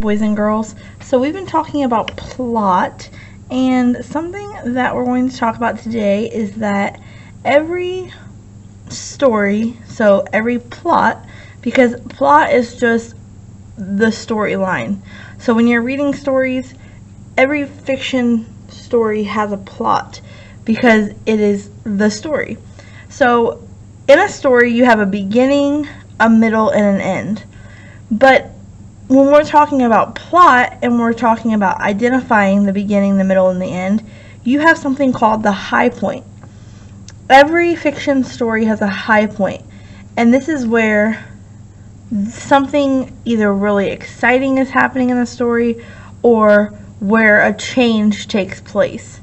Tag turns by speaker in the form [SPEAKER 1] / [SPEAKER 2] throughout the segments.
[SPEAKER 1] boys and girls. So we've been talking about plot, and something that we're going to talk about today is that every story, so every plot, because plot is just the storyline. So when you're reading stories, every fiction story has a plot because it is the story. So in a story you have a beginning, a middle, and an end. But when we're talking about plot and we're talking about identifying the beginning, the middle, and the end, you have something called the high point. Every fiction story has a high point, and this is where something either really exciting is happening in the story or where a change takes place.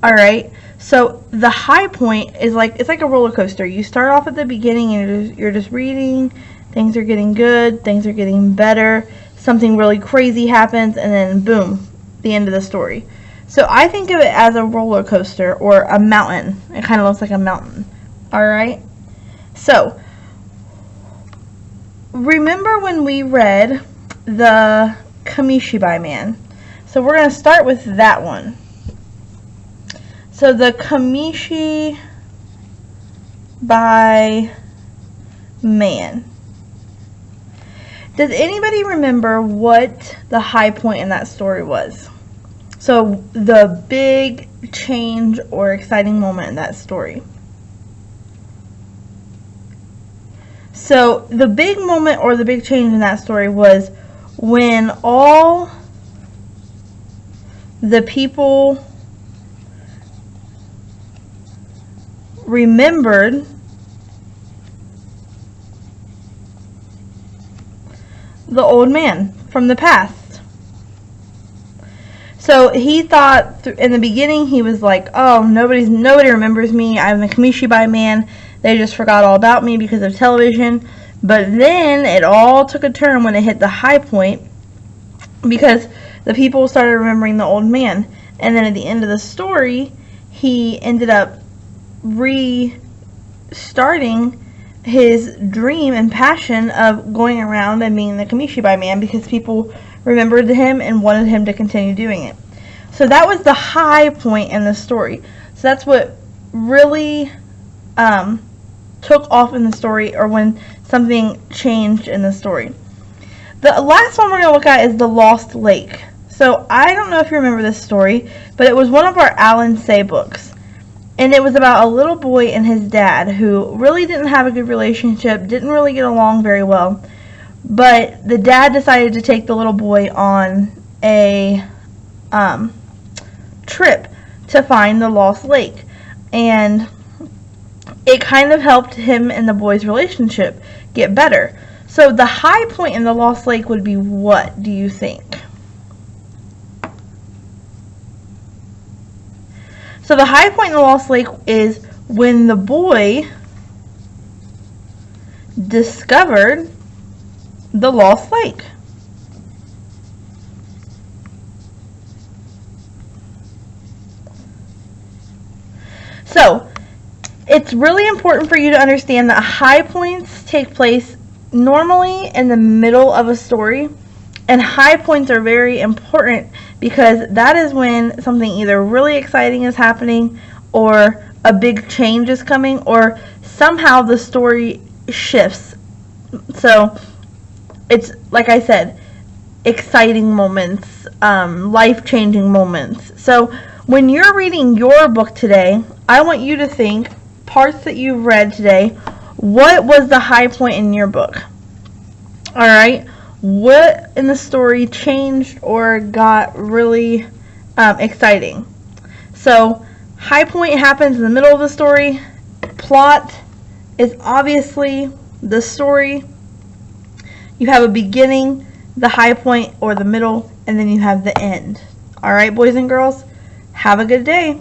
[SPEAKER 1] Alright, so the high point is it's like a roller coaster. You start off at the beginning and you're just reading, things are getting good, things are getting better, something really crazy happens, and then boom, the end of the story. So I think of it as a roller coaster or a mountain. It kind of looks like a mountain. Alright, so remember when we read the Kamishibai Man? So we're going to start with that one. So the Kamishibai Man. Does anybody remember what the high point in that story was? So the big change or exciting moment in that story. So the big moment or the big change in that story was when all the people remembered the old man from the past. So he thought in the beginning, he was like, oh, nobody remembers me. I'm the Kamishibai Man. They just forgot all about me because of television. But then it all took a turn when it hit the high point because the people started remembering the old man. And then at the end of the story, he ended up restarting his dream and passion of going around and being the Kamishibai Man because people remembered him and wanted him to continue doing it. So that was the high point in the story. So that's what really took off in the story, or when something changed in the story. The last one we're going to look at is the Lost Lake. So I don't know if you remember this story, but it was one of our Alan Say books. And it was about a little boy and his dad who really didn't have a good relationship, didn't really get along very well. But the dad decided to take the little boy on a trip to find the lost lake. And it kind of helped him and the boy's relationship get better. So the high point in the lost lake would be what, do you think? So the high point in the Lost Lake is when the boy discovered the Lost Lake. So it's really important for you to understand that high points take place normally in the middle of a story. And high points are very important because that is when something either really exciting is happening or a big change is coming or somehow the story shifts. So it's, like I said, exciting moments, life-changing moments. So when you're reading your book today, I want you to think, parts that you've read today, what was the high point in your book? Alright? What in the story changed or got really exciting? So high point happens in the middle of the story. Plot is obviously the story. You have a beginning, the high point or the middle, and then you have the end. Alright, boys and girls, have a good day.